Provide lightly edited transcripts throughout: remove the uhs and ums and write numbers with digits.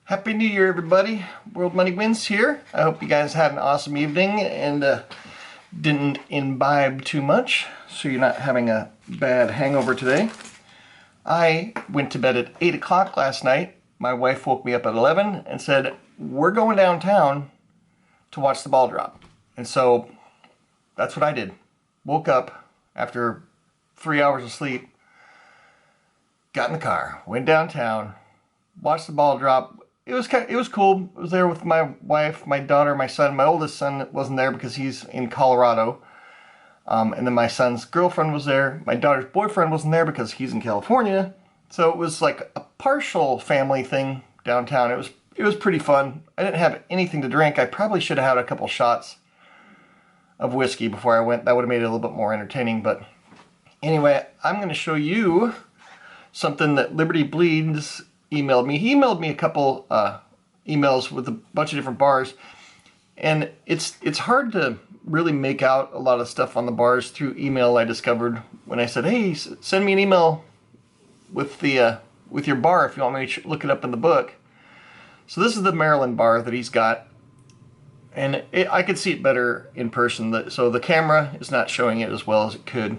Happy New Year, everybody. World Money Wins here. I hope you guys had an awesome evening and didn't imbibe too much, so you're not having a bad hangover today. I went to bed at 8 o'clock last night. My wife woke me up at 11 and said, we're going downtown to watch the ball drop. And so that's what I did. Woke up after 3 hours of sleep, got in the car, went downtown, watched the ball drop. It was cool. I was there with my wife, my daughter, my son. My oldest son wasn't there because he's in Colorado. And then my son's girlfriend was there. My daughter's boyfriend wasn't there because he's in California. So it was like a partial family thing downtown. It was pretty fun. I didn't have anything to drink. I probably should have had a couple shots of whiskey before I went. That would have made it a little bit more entertaining. But anyway, I'm going to show you something that Liberty Bleeds emailed me. He emailed me a couple emails with a bunch of different bars, and it's hard to really make out a lot of stuff on the bars through email. I discovered when I said, hey, send me an email with the with your bar if you want me to look it up in the book. So this is the Maryland bar that he's got, and I could see it better in person. So the camera is not showing it as well as it could.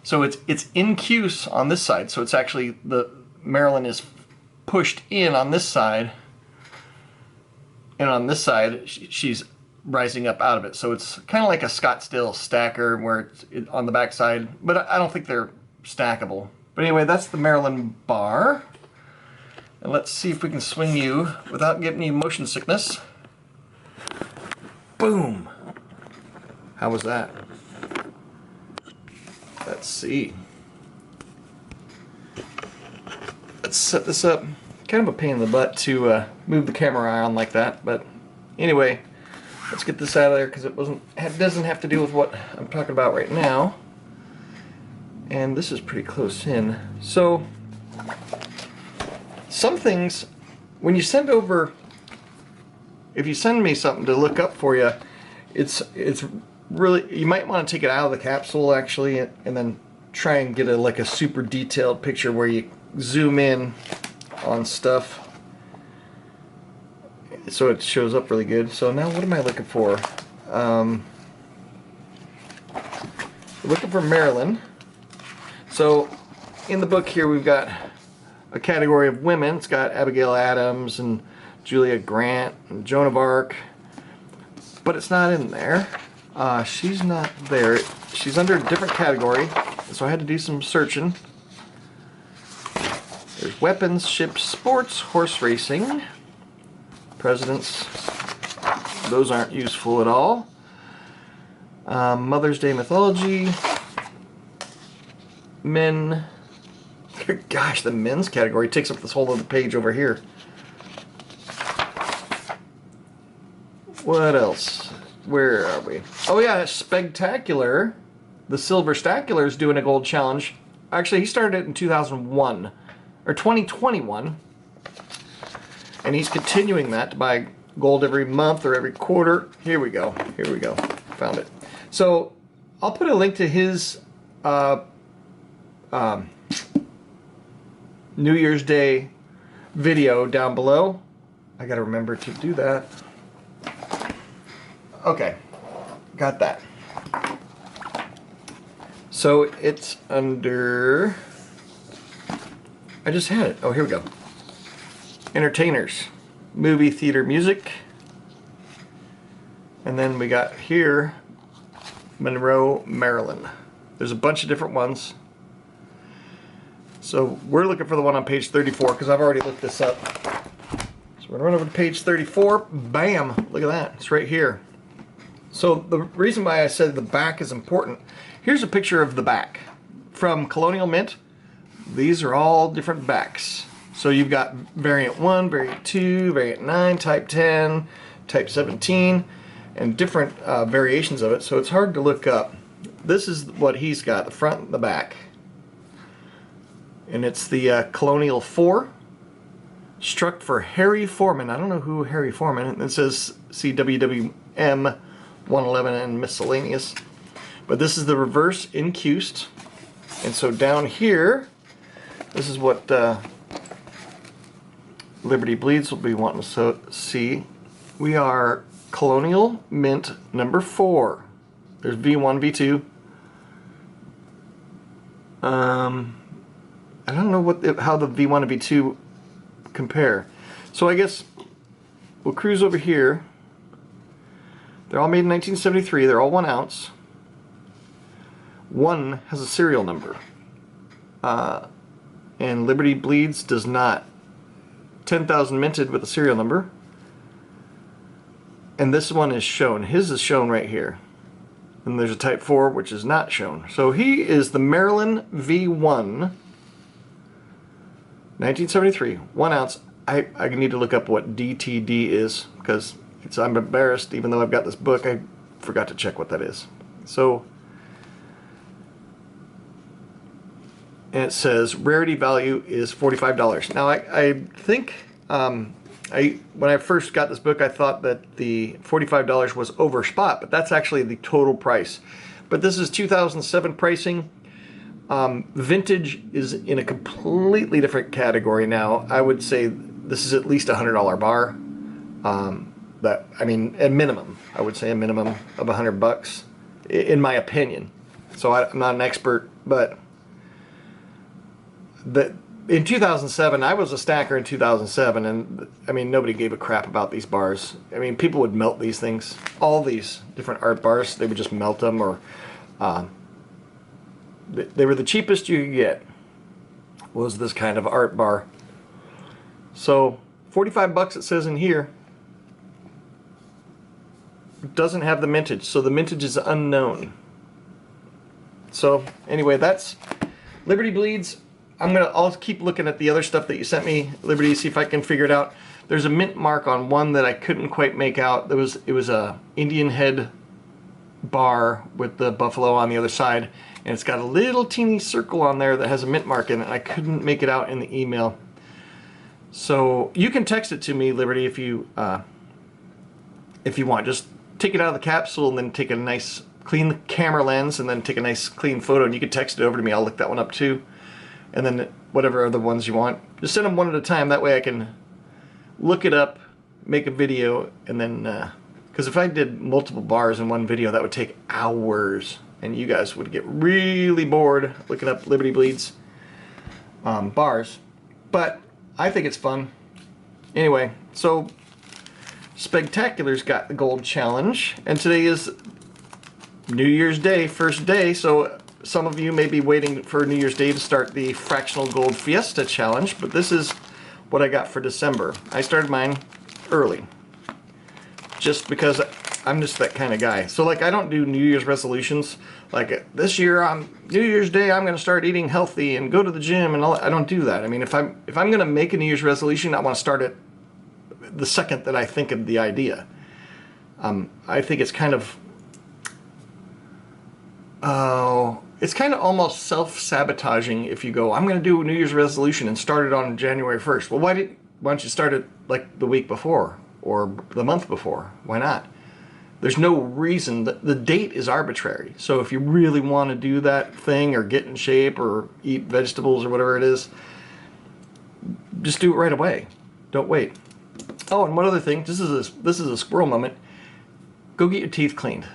So it's in Cuse on this side. So it's actually the Maryland is pushed in on this side, and on this side she's rising up out of it. So it's kind of like a Scottsdale stacker where it's on the back side, but I don't think they're stackable. But anyway, that's the Maryland bar, and let's see if we can swing you without getting any motion sickness. Boom! How was that? Let's see. Let's set this up. Kind of a pain in the butt to move the camera around like that, but anyway, let's get this out of there because it doesn't have to do with what I'm talking about right now. And this is pretty close in. So some things, when you send over, if you send me something to look up for you, it's really, you might want to take it out of the capsule actually, and then try and get like a super detailed picture where you zoom in on stuff so it shows up really good. So now what am I looking for? Looking for Maryland. So in the book here we've got a category of women. It's got Abigail Adams and Julia Grant and Joan of Arc, but it's not in there. She's not there. She's under a different category, so I had to do some searching. There's weapons, ships, sports, horse racing, presidents. Those aren't useful at all. Mother's Day mythology. Men. Gosh, the men's category takes up this whole other page over here. What else? Where are we? Oh yeah, Spegtacular. The Silver Stacular is doing a gold challenge. Actually, he started it in 2001. Or 2021, and he's continuing that to buy gold every month or every quarter. Here we go, found it. So I'll put a link to his New Year's Day video down below. I gotta remember to do that. Okay, got that. So it's under, I just had it. Oh, here we go. Entertainers. Movie, theater, music. And then we got here, Monroe, Maryland. There's a bunch of different ones. So we're looking for the one on page 34 because I've already looked this up. So we're going to run over to page 34. Bam! Look at that. It's right here. So the reason why I said the back is important, here's a picture of the back. From Colonial Mint. These are all different backs. So you've got variant 1, variant 2, variant 9, type 10, type 17, and different variations of it. So it's hard to look up. This is what he's got, the front and the back. And it's the Colonial 4, struck for Harry Foreman. I don't know who Harry Foreman, and it says CWWM 111 and miscellaneous. But this is the reverse incused. And so down here, this is what Liberty Bleeds will be wanting to see. We are Colonial Mint number 4. There's V1, V2. I don't know how the V1 and V2 compare. So I guess we'll cruise over here. They're all made in 1973. They're all 1 ounce. One has a serial number. And Liberty Bleeds does not. 10,000 minted with a serial number. And this one is shown. His is shown right here. And there's a Type 4 which is not shown. So he is the Maryland V1, 1973, 1 ounce. I need to look up what DTD is because I'm embarrassed, even though I've got this book, I forgot to check what that is. So, and it says rarity value is $45. Now I think when I first got this book, I thought that the $45 was over spot, but that's actually the total price. But this is 2007 pricing. Vintage is in a completely different category now. I would say this is at least a $100 bar. I mean, at minimum, I would say a minimum of $100, in my opinion. So I'm not an expert, but in 2007, I was a stacker in 2007, and I mean, nobody gave a crap about these bars. I mean, people would melt these things. All these different art bars, they would just melt them, or they were the cheapest you could get, was this kind of art bar. So, 45 bucks it says in here. It doesn't have the mintage, so the mintage is unknown. So, anyway, that's Liberty Bleeds. I'll keep looking at the other stuff that you sent me, Liberty, see if I can figure it out. There's a mint mark on one that I couldn't quite make out. It was a Indian head bar with the buffalo on the other side, and it's got a little teeny circle on there that has a mint mark in it. I couldn't make it out in the email. So you can text it to me, Liberty, if you want. Just take it out of the capsule and then take a nice clean the camera lens and then take a nice clean photo, and you can text it over to me. I'll look that one up too. And then whatever other ones you want, just send them one at a time. That way I can look it up, make a video, and then because if I did multiple bars in one video, that would take hours, and you guys would get really bored looking up Liberty Bleeds bars. But I think it's fun. Anyway, so Spegtacular's got the gold challenge, and today is New Year's Day, first day, so some of you may be waiting for New Year's Day to start the fractional gold fiesta challenge, but this is what I got for December. I started mine early, just because I'm just that kind of guy. So like, I don't do New Year's resolutions. Like this year on New Year's Day, I'm going to start eating healthy and go to the gym and all. I don't do that. I mean, if I'm going to make a New Year's resolution, I want to start it the second that I think of the idea. I think it's kind of it's kind of almost self-sabotaging if you go, I'm going to do a New Year's resolution and start it on January 1st. Well, why don't you start it like the week before or the month before? Why not? There's no reason. The date is arbitrary. So if you really want to do that thing or get in shape or eat vegetables or whatever it is, just do it right away. Don't wait. Oh, and one other thing. This is a squirrel moment. Go get your teeth cleaned.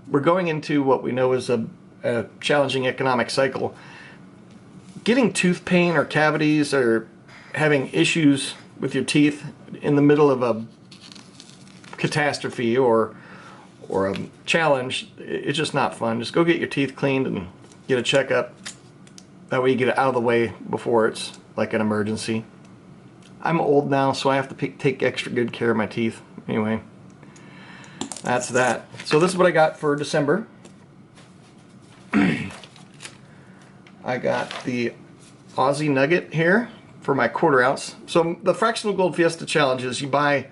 We're going into what we know is a challenging economic cycle. Getting tooth pain or cavities or having issues with your teeth in the middle of a catastrophe or a challenge, it's just not fun. Just go get your teeth cleaned and get a checkup. That way you get it out of the way before it's like an emergency. I'm old now, so I have to take extra good care of my teeth. Anyway, that's that. So this is what I got for December. I got the Aussie Nugget here for my 1/4 ounce. So the fractional gold fiesta challenge is you buy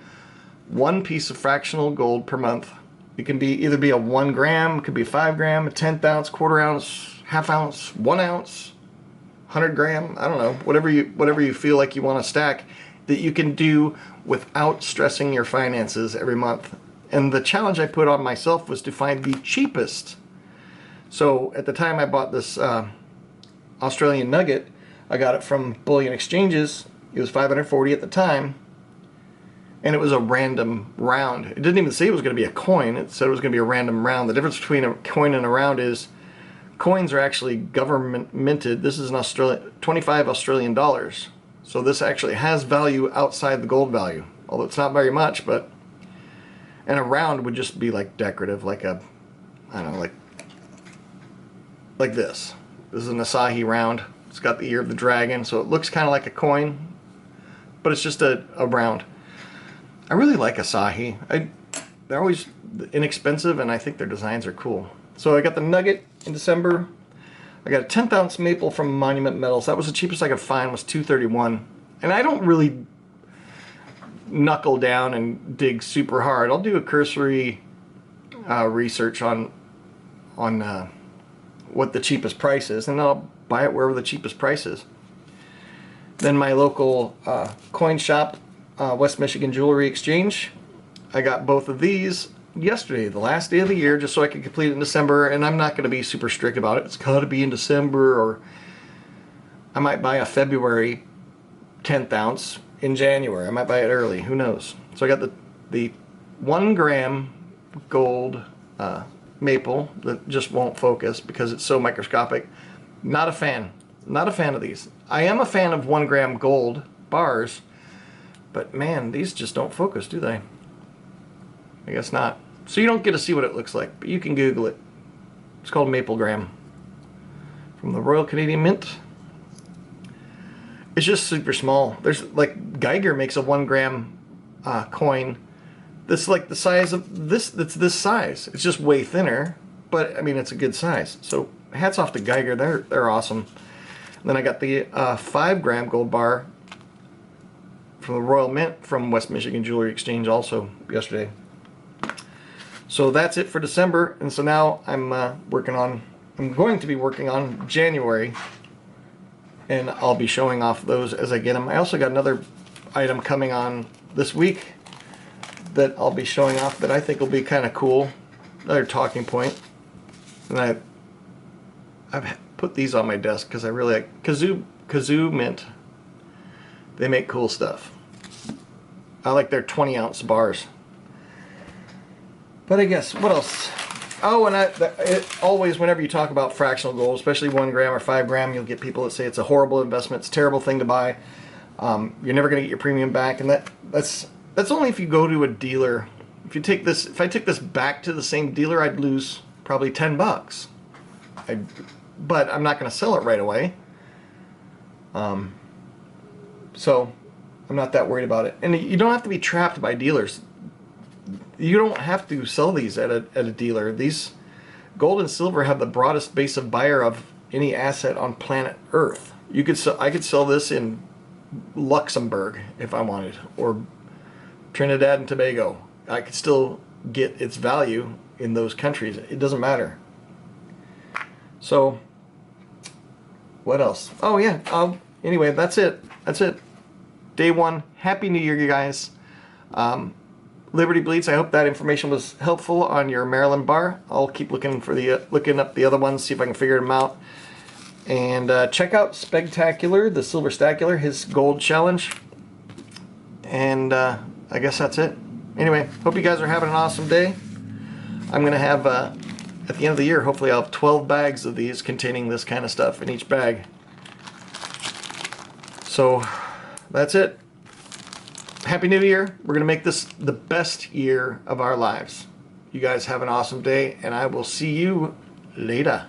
one piece of fractional gold per month. It can be either be a 1 gram, it could be a 5 gram, a 1/10 ounce, 1/4 ounce, half ounce, 1 ounce, 100 gram. I don't know, whatever you feel like you want to stack that you can do without stressing your finances every month. And the challenge I put on myself was to find the cheapest. So at the time I bought this Australian nugget, I got it from Bullion Exchanges. It was $540 at the time. and it was a random round. It didn't even say it was going to be a coin. It said it was going to be a random round. The difference between a coin and a round is coins are actually government minted. This is an 25 Australian dollars. So this actually has value outside the gold value, although it's not very much. But and a round would just be like decorative, like a, I don't know, like this. This is an Asahi round. It's got the ear of the dragon, so it looks kind of like a coin, but it's just a round. I really like Asahi. They're always inexpensive, and I think their designs are cool. So I got the nugget in December. I got a 10th ounce maple from Monument Metals. That was the cheapest I could find, was $2.31. And I don't really knuckle down and dig super hard. I'll do a cursory research on what the cheapest price is, and I'll buy it wherever the cheapest price is. Then my local coin shop, West Michigan Jewelry Exchange, I got both of these yesterday, the last day of the year, just so I could complete it in December. And I'm not going to be super strict about it. It's got to be in December, or I might buy a February 10th ounce in January. I might buy it early. Who knows? So I got the 1 gram gold maple that just won't focus because it's so microscopic. Not a fan. Not a fan of these. I am a fan of 1 gram gold bars, but man, these just don't focus, do they? I guess not. So you don't get to see what it looks like, but you can Google it. It's called Maplegram from the Royal Canadian Mint. It's just super small. There's like Geiger makes a 1 gram coin that's like the size of this. That's this size. It's just way thinner, but I mean it's a good size. So hats off to Geiger. They're awesome. And then I got the 5 gram gold bar from the Royal Mint from West Michigan Jewelry Exchange also yesterday. So that's it for December, and so now I'm going to be working on January, and I'll be showing off those as I get them. I also got another item coming on this week that I'll be showing off that I think will be kind of cool. Another talking point. And I've put these on my desk because I really like Kazoo Mint. They make cool stuff. I like their 20 ounce bars. But I guess, what else? Oh, and always whenever you talk about fractional gold, especially 1 gram or 5 gram, you'll get people that say it's a horrible investment, it's a terrible thing to buy. You're never going to get your premium back, and that's only if you go to a dealer. If I took this back to the same dealer, I'd lose probably $10. But I'm not going to sell it right away. So I'm not that worried about it. And you don't have to be trapped by dealers. You don't have to sell these at a dealer. These gold and silver have the broadest base of buyer of any asset on planet Earth. I could sell this in Luxembourg if I wanted, or Trinidad and Tobago. I could still get its value in those countries. It doesn't matter. So what else? Oh yeah. Anyway, that's it. That's it. Day 1. Happy New Year, you guys. Liberty Bleeds. I hope that information was helpful on your Maryland bar. I'll keep looking up the other ones, see if I can figure them out. And check out Spegtacular, the Silver Stacular, his gold challenge. And I guess that's it. Anyway, hope you guys are having an awesome day. I'm going to have, at the end of the year, hopefully I'll have 12 bags of these containing this kind of stuff in each bag. So that's it. Happy New Year. We're going to make this the best year of our lives. You guys have an awesome day, and I will see you later.